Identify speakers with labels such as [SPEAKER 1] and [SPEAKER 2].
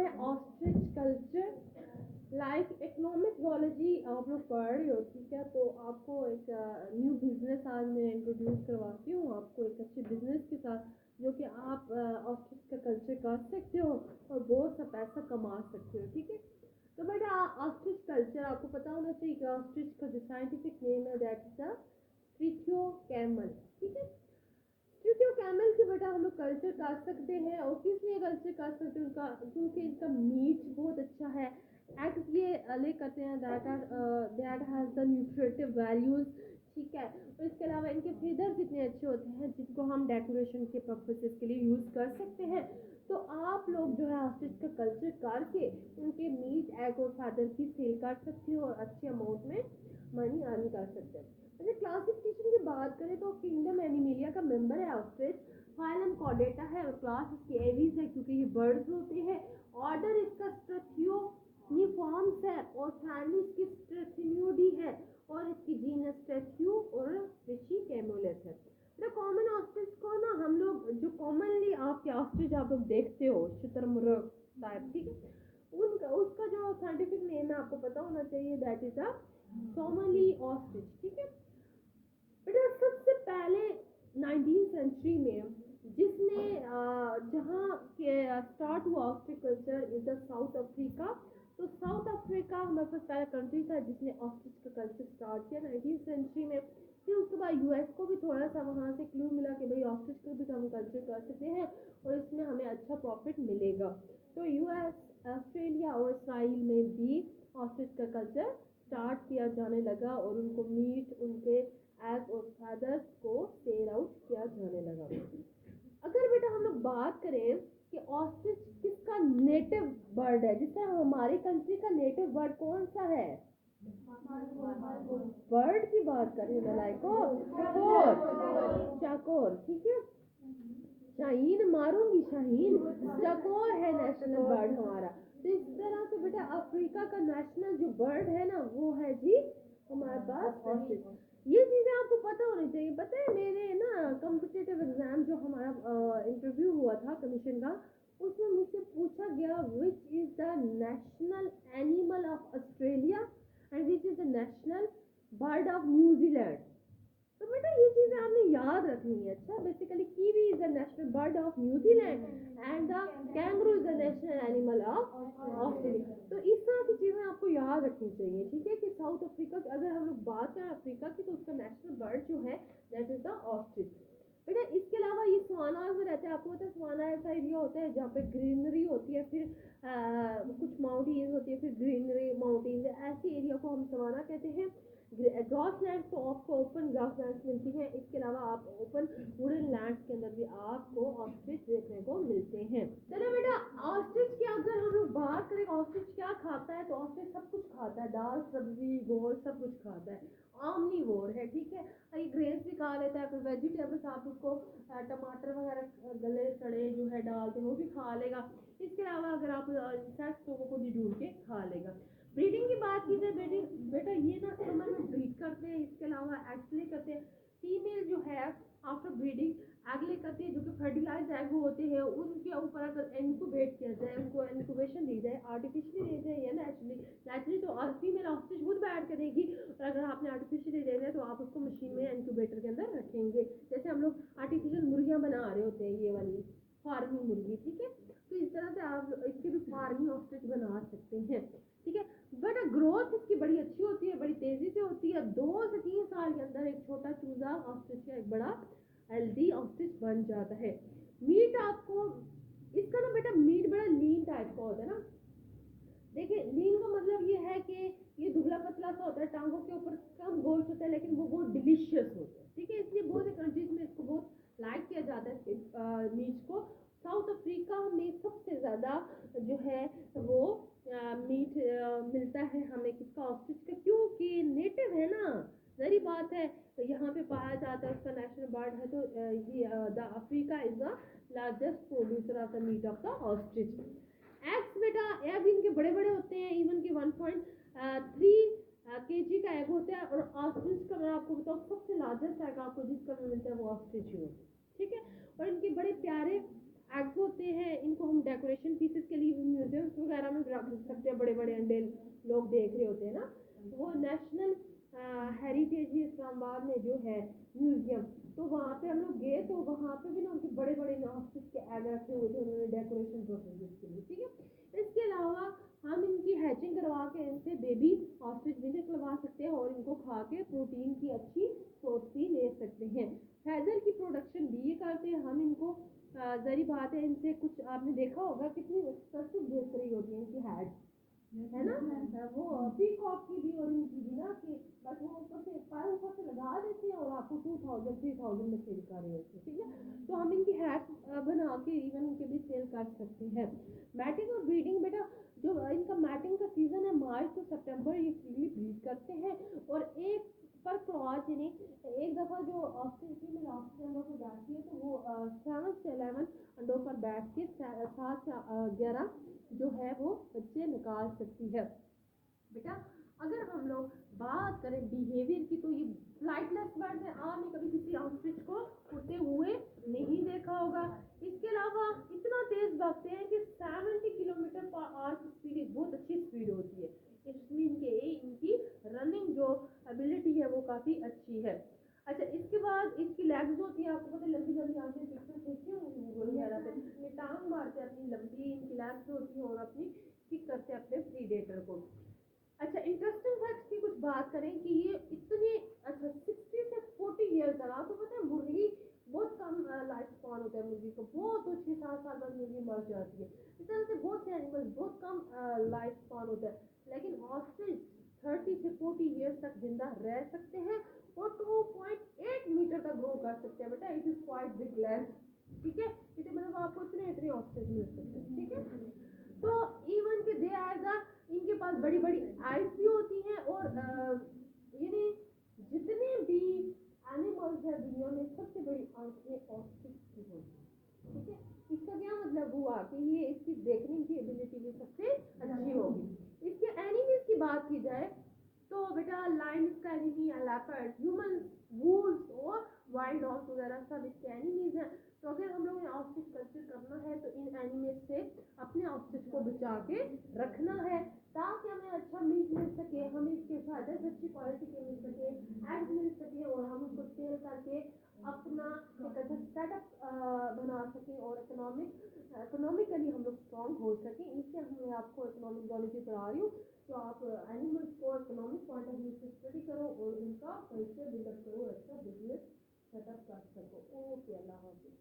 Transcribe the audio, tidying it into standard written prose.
[SPEAKER 1] है ostrich culture. Like economic zoology आप लोग पढ़ रहे हो, ठीक है, तो आपको एक न्यू बिजनेस आज मैं इंट्रोड्यूस करवाती हूँ आपको एक अच्छे बिजनेस के साथ, जो कि आप ऑस्ट्रिच का कल्चर कर सकते हो और बहुत सा पैसा कमा सकते हो, ठीक है। तो बेटा ऑस्ट्रिच कल्चर आपको पता होना चाहिए कि ऑस्ट्रिच का जो साइंटिफिक नेम है दैट इज द स्ट्रिथियो कैमल, ठीक है। स्ट्रिथियो कैमल के बेटा हम लोग कल्चर कर सकते हैं, और किस लिए कल्चर कर सकते हैं उनका, क्योंकि इनका मीट बहुत अच्छा है, एग्स ये ले करते हैं that has the nutritive values, ठीक है। और इसके अलावा इनके फेदर्स इतने अच्छे होते हैं जिनको हम डेकोरेशन के पर्पसेस के लिए यूज़ कर सकते हैं। तो आप लोग जो है ऑस्ट्रिच का कल्चर करके उनके मीट एग और फैदर की सेल कर सकते हो और अच्छे अमाउंट में मनी अर्न कर सकते हैं। अच्छा, क्लासिफिकेशन की बात करें तो किंगडम एनिमेलिया का मेंबर है ऑस्ट्रिच, फाइलम कॉर्डेटा है और क्लास इसकी एवीज है क्योंकि ये बर्ड्स होते हैं। ऑर्डर इसका स्ट्रेथियोनिफॉर्म्स है और फैमिली इसकी स्ट्रेथिनियोडी है और इसकी जीनस स्ट्रेथियो और रिशी कैमुलस है। तो कॉमन ऑस्ट्रिच को ना हम लोग जो कॉमनली आपके ऑस्ट्रिच आप लोग देखते हो शुतुरमुर्ग टाइप, ठीक है, उनका उसका जो साइंटिफिक नेम है आपको पता होना चाहिए, that is a Somali ostrich, ठीक है। बेटा सबसे पहले 19वीं सेंचुरी में जिसने जहाँ के स्टार्ट हुआ ostrich culture is the south Africa. तो साउथ अफ्रीका हमारे पास पहला कंट्री था जिसने ऑस्ट्रिच का कल्चर स्टार्ट किया 19वीं सेंचुरी में। फिर उसके बाद यूएस को भी थोड़ा सा वहाँ से क्लू मिला कि भाई ऑस्ट्रिच को भी हम कल्चर कर सकते हैं और इसमें हमें अच्छा प्रॉफिट मिलेगा। तो यूएस, ऑस्ट्रेलिया और इसराइल में भी ऑस्ट्रिच का कल्चर स्टार्ट किया जाने लगा और उनको मीट, उनके एग और फैदर्स को सेल आउट किया जाने लगा। अगर बेटा हम लोग बात करें कि ऑस्ट्रिच किसका नेटिव बर्ड है, जिससे हमारी कंट्री का नेटिव बर्ड कौन सा है, बर्ड की बात करें मलाइको, चाकोर, ठीक है, शाहीन मारूंगी, शाहीन चाकोर है नेशनल बर्ड हमारा। तो इस तरह से बेटा अफ्रीका का नेशनल जो बर्ड है ना वो है जी हमारे पास ऑस्ट्रिच। ये चीजें आपको पता होनी चाहिए। पता है मेरे ना कॉम्पिटिटिव एग्जाम जो हमारा इंटरव्यू हुआ था कमीशन का, उसमें मुझसे पूछा गया which is the national animal of Australia and which is the national bird of New Zealand. तो बेटा ये चीजें आपने याद रखनी है। अच्छा, basically kiwi is the national bird of New Zealand and the kangaroo is the national animal of Australia. तो इस तरह की चीजें आपको याद रखनी चाहिए, ठीक है। कि साउथ अफ्रीका की अगर हम लोग बात करें अफ्रीका की तो उसका नेशनल बर्ड जो है दैट इज द ऑस्ट्रिच। बेटा इसके अलावा ये सवाना में रहते हैं, आपको पता है सवाना ऐसा एरिया होता है जहाँ पे ग्रीनरी होती है, फिर कुछ माउंटेन्स होती है, फिर ग्रीनरी माउंटेन्स, ऐसे एरिया को हम सवाना कहते हैं। ग्रास लैंड तो आपको ओपन ग्रास लैंड मिलती है, इसके अलावा आप ओपन वुडन लैंड के अंदर भी आपको ऑस्ट्रिच देखने को मिलते हैं। चलो बेटा ऑस्ट्रिच की अगर हम लोग बात करें ऑस्ट्रिच क्या खाता है, तो ऑस्ट्रिच सब कुछ खाता है, दाल सब्जी गोश्त सब कुछ खाता है, ऑमनीवोर है, ठीक है। ये ग्रेन्स भी खा लेता है, फिर वेजिटेबल्स आप उसको टमाटर वगैरह गले सड़े जो है डालते हैं वो भी खा लेगा। इसके अलावा अगर आप इंसेक्ट्स को भी ढूंढ के खा लेगा। ब्रीडिंग की बात की जाए बेटा ये ना समर में ब्रीड करते हैं, इसके अलावा एग्स ले करते हैं। फीमेल जो है आफ्टर ब्रीडिंग एग ले करती है जो कि फर्टिलाइज एग होते हैं, उनके ऊपर अगर इनक्यूबेट किया जाए, उनको इनक्यूबेशन दी जाए, आर्टिफिशियली दी जाए या नेचुरली तो फीमेल ऑस्ट्रिच खुद बैठ करेगी, और अगर आपने आर्टिफिशियली दे दिया तो आप उसको मशीन में इनक्यूबेटर के अंदर रखेंगे, जैसे हम लोग आर्टिफिशियल मुर्गियाँ बना रहे होते हैं, ये वाली फार्मिंग मुर्गी, ठीक है। तो इस तरह से आप इसके भी फार्मिंग ऑस्ट्रिच बना सकते हैं, ठीक है। बट ग्रोथ इसकी बड़ी अच्छी होती है, बड़ी तेजी से होती है। 2 से 3 साल के अंदर एक छोटा चूजा ऑस्ट्रिच का एक बड़ा हेल्दी ऑस्ट्रिच बन जाता है। मीट आपको इसका ना बेटा मीट बड़ा लीन टाइप का होता है ना। देखिए लीन का मतलब ये है कि ये दुबला पतला सा होता है, टांगों के ऊपर कम गोश्त होता है लेकिन वो बहुत डिलीशियस होता है, ठीक है। इसलिए बहुत से कंट्रीज में इसको बहुत लाइक किया जाता है मीट को। साउथ अफ्रीका में सबसे ज़्यादा जो है वो मीट मिलता है हमें किसका, ऑस्ट्रिच का, क्योंकि नेटिव है ना, जरी बात है, तो यहाँ पे पाया जाता है, उसका नेशनल बर्ड है। तो ये the Africa is the largest producer of the meat of the ostrich. Eggs बेटा एग इनके बड़े बड़े होते हैं, इवन के 1.3 kg का एग होता है, और ऑस्ट्रिच का मैं आपको बताऊँ सबसे लार्जेस्ट एग आपको जिसका मिलता है वो ऑस्ट्रिच ही होता है, ठीक है। और इनके बड़े प्यारे एग्स होते हैं, इनको हम डेकोरेशन पीसेस के लिए म्यूजियम्स वगैरह में रख सकते हैं, बड़े बड़े अंडे लोग देख रहे होते हैं ना। वो नेशनल हेरिटेज इस्लामाबाद में जो है म्यूजियम, तो वहाँ पे हम लोग गए, तो वहाँ पे भी ना उनके बड़े बड़े ऑस्ट्रिच के एग रखे हुए थे उन्होंने डेकोरेशन पर्पजेज के लिए, ठीक है। इसके अलावा हम इनकी हैचिंग करवा के इनसे बेबी ऑस्ट्रिच भी निकलवा सकते हैं और इनको खा के प्रोटीन की अच्छी सोर्स भी ले सकते हैं। फैदर की प्रोडक्शन भी ये करते हैं हम इनको। जरी बात है, इनसे कुछ आपने देखा होगा कितनी एक्सपेंसिव देख रही होती है इनकी हैड, है ना। वो पीकॉक की भी और इनकी भी ना, कि बस वो ऊपर से पर ऊपर से लगा देते हैं और आपको 2000-3000 में सेल कर रहे होते हैं, ठीक है। तो हम इनकी हैट बना के इवन इनके भी सेल कर सकते हैं। मैटिंग और ब्रीडिंग बेटा, जो इनका मैटिंग का सीजन है मार्च टू सितंबर, ये फ्रीली ब्रीड करते हैं। और एक पर क्रॉच यानी एक दफ़ा जो ऑस्ट्रिच फीमेल ऑस्ट्रिच अंडों को जाती है, तो वो 7 से 11 अंडों पर बैठ के 7 से 11 जो है वो बच्चे निकाल सकती है। बेटा अगर हम लोग बात करें बिहेवियर की, तो ये फ्लाइटलेस बर्ड है, आपने कभी किसी ऑस्ट्रिच को उड़ते हुए नहीं देखा होगा। इसके अलावा इतना तेज भागते हैं कि 70 किलोमीटर पर आवर की स्पीड, बहुत अच्छी स्पीड होती है। इसमें इनकी रनिंग जो एबिलिटी है वो काफ़ी अच्छी है। अच्छा, इसके बाद इसकी लेग्स होती है, आपको पता है लंबी लंबी, आपने पिक्चर देखी होंगी गूगल वगैरह पे, ये टांग मारते हैं अपनी लंबी, इनकी लेग्स होती है और अपनी किक करते हैं अपने प्रीडेटर को। अच्छा, इंटरेस्टिंग फैक्ट की कुछ बात करें कि ये इतने, अच्छा 60 से 40 ईयर तक, आपको पता है मुर्गी बहुत कम लाइफ स्पॉन होता है मुर्गी को, बहुत तो 6-7 साल बाद मुर्गी मर जाती है। इस तरह से बहुत से एनिमल्स बहुत कम लाइफ स्पॉन होता है, लेकिन ऑस्ट्रिच 30 से 40 ईयर्स तक जिंदा रह सकते हैं और 2.8 मीटर तक ग्रो कर सकते हैं। बेटा it is quite big length, ठीक है। इतने मतलब आपको इतने ऑस्ट्रिच मिल सकते हैं, ठीक है। तो इवन के दे आर द, इनके पास बड़ी बड़ी आइज भी होती हैं और यानी जितने भी एनिमल्स है दुनिया में सबसे बड़ी आंखें ऑस्ट्रिच की होती है, ठीक है। इसका क्या मतलब हुआ कि ये इसकी देखने की एबिलिटी भी सबसे अच्छी होगी। इसके एनिमीज की बात की जाए तो बेटा लायन इसका एनिमी है, लेपर्ड, ह्यूमन, वुल्व्स और वाइल्ड डॉग्स वगैरह सब इसके एनिमीज हैं। तो अगर हम लोग ने ऑस्ट्रिच कल्चर करना है तो इन एनिमीज से अपने ऑस्ट्रिच को बचा के रखना है, ताकि हमें अच्छा मीट मिल सके, हमें इसके फायदे अच्छी क्वालिटी के मिल सके, एग्स मिल सके और हम उसको सेल करके अपना एक अच्छा सेटअप बना सकें और इकोनॉमिकली हम लोग स्ट्रॉन्ग हो सकें। इससे मैं आपको इकोनॉमिक जोलॉजी पढ़ा रही हूँ, तो आप एनिमल्स को इकोनॉमिक पॉइंट ऑफ व्यू से स्टडी करो और उनका कल्चर डेवलप करो, अच्छा बिजनेस सेटअप कर सको। ओके, अल्लाह हाफिज़।